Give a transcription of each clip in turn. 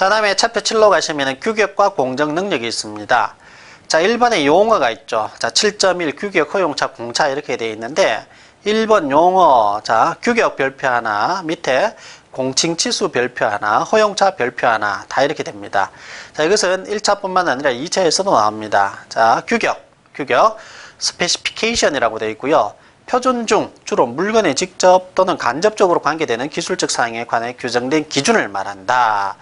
자, 다음에 챕터 7로 가시면 규격과 공정 능력이 있습니다. 자, 1번에 용어가 있죠. 자, 7.1 규격, 허용차, 공차 이렇게 되어 있는데 1번 용어, 자, 규격 별표 하나, 밑에 공칭치수 별표 하나, 허용차 별표 하나 다 이렇게 됩니다. 자, 이것은 1차뿐만 아니라 2차에서도 나옵니다. 자, 규격, 스페시피케이션이라고 되어 있고요. 표준 중 주로 물건에 직접 또는 간접적으로 관계되는 기술적 사항에 관해 규정된 기준을 말한다.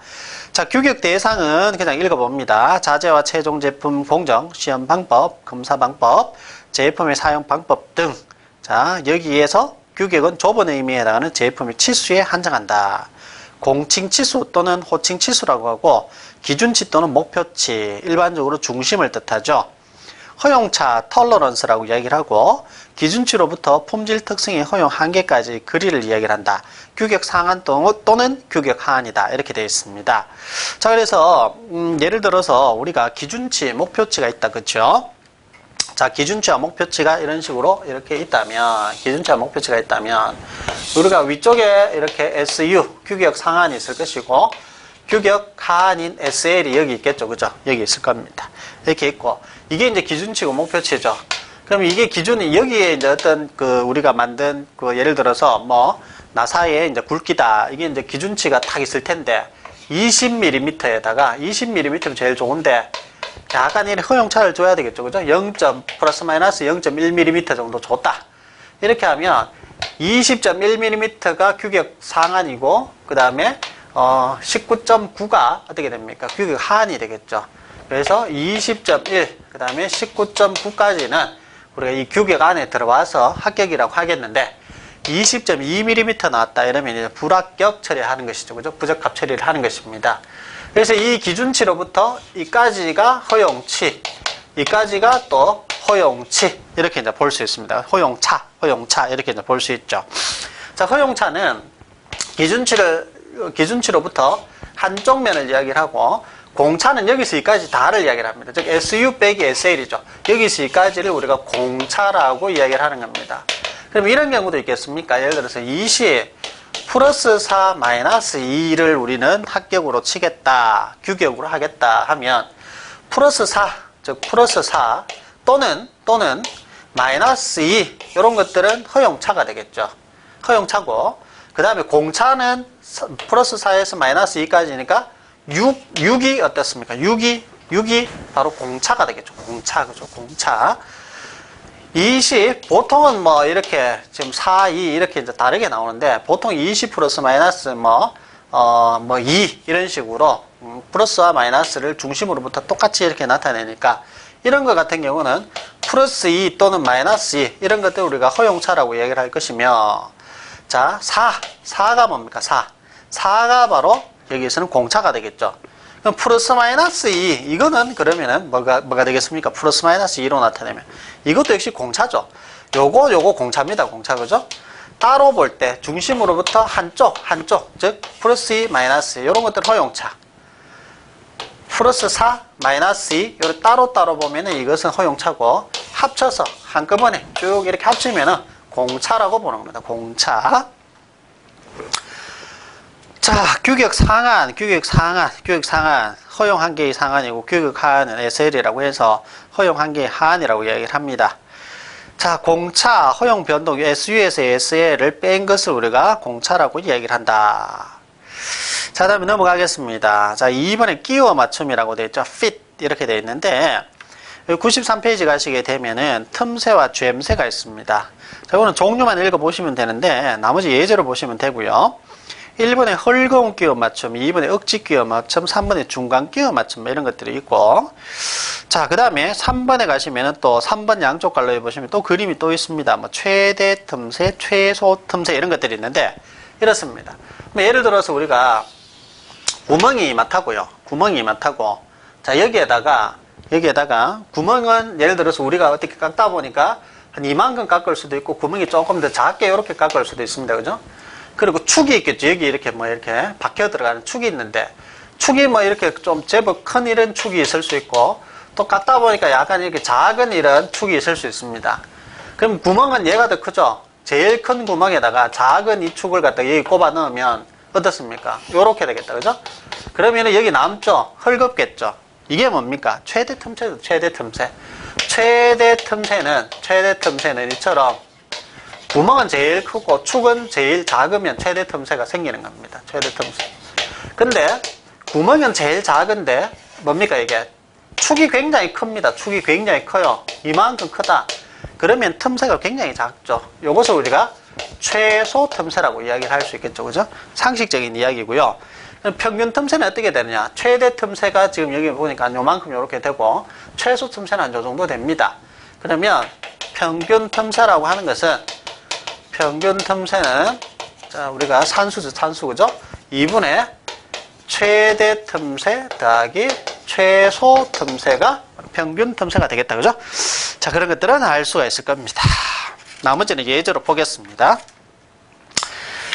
자, 규격 대상은 그냥 읽어봅니다. 자재와 최종 제품 공정, 시험 방법, 검사 방법, 제품의 사용 방법 등. 자, 여기에서 규격은 좁은 의미에 해당하는 제품의 치수에 한정한다. 공칭치수 또는 호칭치수라고 하고 기준치 또는 목표치, 일반적으로 중심을 뜻하죠. 허용차, 톨러런스라고 이야기를 하고 기준치로부터 품질 특성의 허용 한계까지 거리를 이야기를 한다. 규격 상한 또는 규격 하한이다. 이렇게 되어 있습니다. 자, 그래서 예를 들어서 우리가 기준치, 목표치가 있다. 그렇죠? 자, 기준치와 목표치가 이런 식으로 이렇게 있다면, 기준치와 목표치가 있다면 우리가 위쪽에 이렇게 SU, 규격 상한이 있을 것이고 규격 하한인 SL이 여기 있겠죠. 그죠? 여기 있을 겁니다. 이렇게 있고 이게 이제 기준치고 목표치죠. 그럼 이게 기준이 여기에 이제 어떤 우리가 만든 예를 들어서 뭐 나사의 이제 굵기다. 이게 이제 기준치가 딱 있을 텐데 20mm에다가 20mm면 제일 좋은데 약간 이 허용차를 줘야 되겠죠. 그죠? 0. 플러스 마이너스 0.1mm 정도 줬다. 이렇게 하면 20.1mm가 규격 상한이고 그 다음에 19.9가 어떻게 됩니까? 규격 하한이 되겠죠. 그래서 20.1, 그 다음에 19.9까지는 우리가 이 규격 안에 들어와서 합격이라고 하겠는데 20.2mm 나왔다 이러면 이제 불합격 처리하는 것이죠. 그죠? 부적합 처리를 하는 것입니다. 그래서 이 기준치로부터 이까지가 허용치, 이까지가 또 허용치 이렇게 이제 볼 수 있습니다. 허용차 이렇게 이제 볼 수 있죠. 자, 허용차는 기준치로부터 한쪽 면을 이야기를 하고 공차는 여기서 여기까지 다를 이야기를 합니다. 즉 SU 빼기 SL이죠. 여기서 여기까지를 우리가 공차라고 이야기를 하는 겁니다. 그럼 이런 경우도 있겠습니까? 예를 들어서 20 플러스 4 마이너스 2를 우리는 합격으로 치겠다. 규격으로 하겠다 하면 플러스 4, 즉 플러스 4 또는 마이너스 2 이런 것들은 허용차가 되겠죠. 허용차고 그 다음에 공차는 플러스 4에서 마이너스 2까지니까 6이 어떻습니까? 6이 바로 공차가 되겠죠. 공차, 그죠? 공차. 20, 보통은 뭐 이렇게 지금 4, 2 이렇게 이제 다르게 나오는데 보통 20 플러스 마이너스 2 이런 식으로 플러스와 마이너스를 중심으로부터 똑같이 이렇게 나타내니까 이런 것 같은 경우는 플러스 2 또는 마이너스 2 이런 것들 우리가 허용차라고 얘기를 할 것이며 자, 4가 뭡니까? 4가 바로 여기에서는 공차가 되겠죠. 그럼 플러스 마이너스 2 이거는 그러면은 뭐가 되겠습니까? 플러스 마이너스 2로 나타내면 이것도 역시 공차죠. 요거 공차입니다. 공차, 그죠? 따로 볼 때 중심으로부터 한쪽 즉 플러스 2 마이너스 2 이런 것들 허용차. 플러스 4 마이너스 2 요를 따로 보면은 이것은 허용차고 합쳐서 한꺼번에 쭉 이렇게 합치면은 공차라고 보는 겁니다. 공차. 자, 규격 상한, 허용 한계의 상한이고 규격 하한은 SL이라고 해서 허용 한계의 하한이라고 이야기를 합니다. 자, 공차, 허용 변동, SU에서 SL을 뺀 것을 우리가 공차라고 이야기를 한다. 자, 다음에 넘어가겠습니다. 자, 2번에 끼워 맞춤이라고 되어 있죠. fit 이렇게 되어 있는데 93페이지 가시게 되면은 틈새와 죬새가 있습니다. 자, 이거는 종류만 읽어보시면 되는데 나머지 예제로 보시면 되고요. 1번에 헐거운 끼워 맞춤, 2번에 억지 끼워 맞춤, 3번에 중간 끼워 맞춤 이런 것들이 있고 자, 그 다음에 3번에 가시면은 또 3번 양쪽 갈로 해보시면 또 그림이 또 있습니다. 뭐 최대 틈새, 최소 틈새 이런 것들이 있는데 이렇습니다. 예를 들어서 우리가 구멍이 이만하고요. 자, 여기에다가 구멍은 예를 들어서 우리가 어떻게 깎다 보니까 한 이만큼 깎을 수도 있고 구멍이 조금 더 작게 이렇게 깎을 수도 있습니다. 그죠? 그리고 축이 있겠죠. 여기 이렇게 이렇게 박혀 들어가는 축이 있는데 축이 이렇게 좀 제법 큰 이런 축이 있을 수 있고 또 깎다 보니까 약간 이렇게 작은 이런 축이 있을 수 있습니다. 그럼 구멍은 얘가 더 크죠. 제일 큰 구멍에다가 작은 이 축을 갖다 여기 꼽아 넣으면 어떻습니까? 요렇게 되겠다. 그죠? 그러면 여기 남죠? 헐겁겠죠? 이게 뭡니까? 최대 틈새죠. 최대 틈새. 최대 틈새는 이처럼 구멍은 제일 크고 축은 제일 작으면 최대 틈새가 생기는 겁니다. 최대 틈새. 근데 구멍은 제일 작은데 뭡니까 이게? 축이 굉장히 큽니다. 축이 굉장히 커요. 이만큼 크다. 그러면 틈새가 굉장히 작죠. 요것을 우리가 최소 틈새라고 이야기를 할 수 있겠죠. 그죠? 상식적인 이야기고요. 평균 틈새는 어떻게 되느냐? 최대 틈새가 지금 여기 보니까 요만큼 요렇게 되고 최소 틈새는 한 요 정도 됩니다. 그러면 평균 틈새라고 하는 것은 평균 틈새는 자 우리가 산수죠. 산수 그죠? 2분의 최대 틈새 더하기 최소 틈새가 평균 틈새가 되겠다. 그죠? 자 그런 것들은 알 수가 있을 겁니다. 나머지는 예제로 보겠습니다.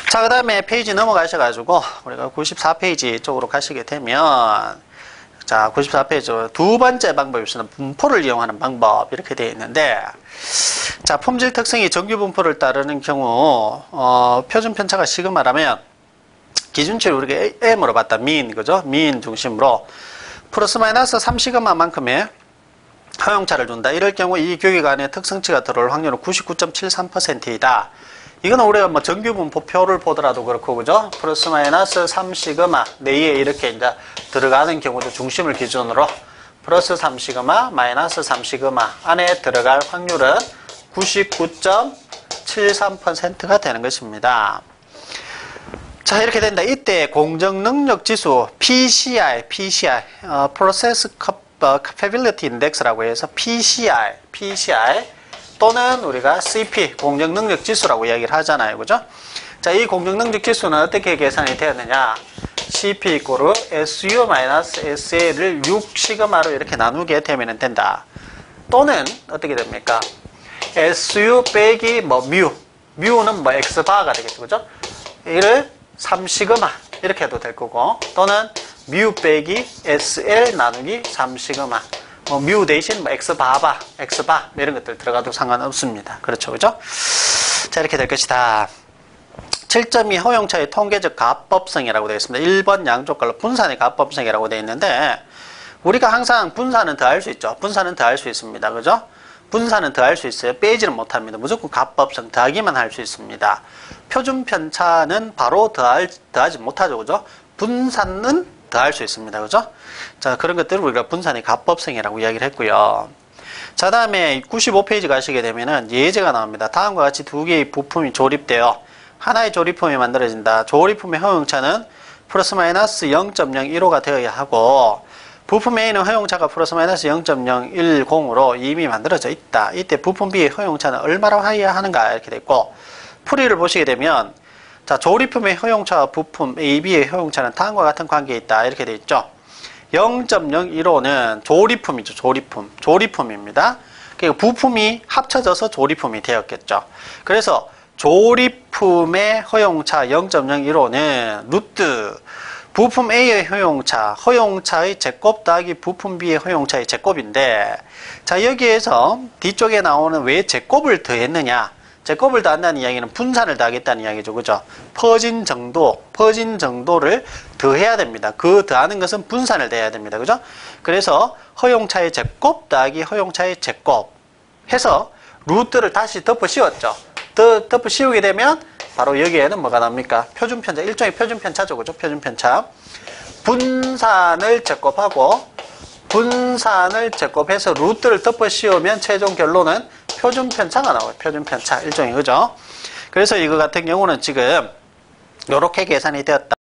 자, 그 다음에 페이지 넘어가셔가지고, 우리가 94페이지 쪽으로 가시게 되면, 자, 94페이지 두 번째 방법이 있습니다. 분포를 이용하는 방법, 이렇게 되어 있는데, 자, 품질 특성이 정규 분포를 따르는 경우, 표준 편차가 시그마라면, 기준치를 우리가 M으로 봤다. 민, 그죠? 민 중심으로, 플러스 마이너스 3시그마만큼의 허용차를 준다. 이럴 경우 이 교육 안에 특성치가 들어올 확률은 99.73%이다. 이거는 우리가 뭐 정규분포표를 보더라도 그렇고, 그죠? 플러스 마이너스 3시그마 내에 이렇게 이제 들어가는 경우도 중심을 기준으로 플러스 3시그마, 마이너스 3시그마 안에 들어갈 확률은 99.73%가 되는 것입니다. 자, 이렇게 된다. 이때 공정능력 지수 PCI, Process Capability Index라고 해서 PCI 또는 우리가 CP, 공정능력 지수라고 이야기를 하잖아요. 그죠? 자, 이 공정능력 지수는 어떻게 계산이 되었느냐? CP 이꼬르 SU-SA를 6시그마로 이렇게 나누게 되면 된다. 또는 어떻게 됩니까? SU 빼기 뮤는 X바가 되겠죠. 그죠? 이를 3시그마 이렇게 해도 될 거고, 또는 뮤 빼기 SL 나누기 3시그마. 뮤 대신 X바 이런 것들 들어가도 상관없습니다. 그렇죠. 그죠? 자, 이렇게 될 것이다. 7.2 허용차의 통계적 가법성이라고 되어 있습니다. 1번 양쪽갈로 분산의 가법성이라고 되어 있는데, 우리가 항상 분산은 더할 수 있죠. 분산은 더할 수 있습니다. 그죠? 분산은 더할 수 있어요. 빼지는 못합니다. 무조건 가법성 더하기만 할 수 있습니다. 표준 편차는 바로 더하지 못하죠. 그죠? 분산은 더할 수 있습니다. 그죠? 자, 그런 것들을 우리가 분산의 가법성이라고 이야기를 했고요. 자, 다음에 95페이지 가시게 되면은 예제가 나옵니다. 다음과 같이 두 개의 부품이 조립되어 하나의 조립품이 만들어진다. 조립품의 허용차는 플러스 마이너스 0.015가 되어야 하고, 부품 A는 허용차가 플러스 마이너스 0.010으로 이미 만들어져 있다. 이때 부품 B의 허용차는 얼마나 해야 하는가 이렇게 돼 있고, 풀이를 보시게 되면 자, 조립품의 허용차와 부품 A, B의 허용차는 다음과 같은 관계에 있다. 이렇게 돼 있죠. 0.015는 조립품이죠. 조립품입니다. 그러니까 부품이 합쳐져서 조립품이 되었겠죠. 그래서 조립품의 허용차 0.015는 루트 부품 A의 허용차의 제곱 더하기 부품 B의 허용차의 제곱인데, 자, 여기에서 뒤쪽에 나오는 왜 제곱을 더했느냐? 제곱을 더한다는 이야기는 분산을 더하겠다는 이야기죠. 그죠? 퍼진 정도를 더해야 됩니다. 그 더하는 것은 분산을 더해야 됩니다. 그죠? 그래서 허용차의 제곱 더하기 허용차의 제곱 해서 루트를 다시 덮어 씌웠죠. 덮어 씌우게 되면 바로 여기에는 뭐가 나옵니까? 표준편차, 일종의 표준편차죠. 그죠? 표준편차. 분산을 제곱해서 루트를 덮어 씌우면 최종 결론은 표준편차가 나와요. 표준편차. 일종의, 그죠? 그래서 이거 같은 경우는 지금 요렇게 계산이 되었다.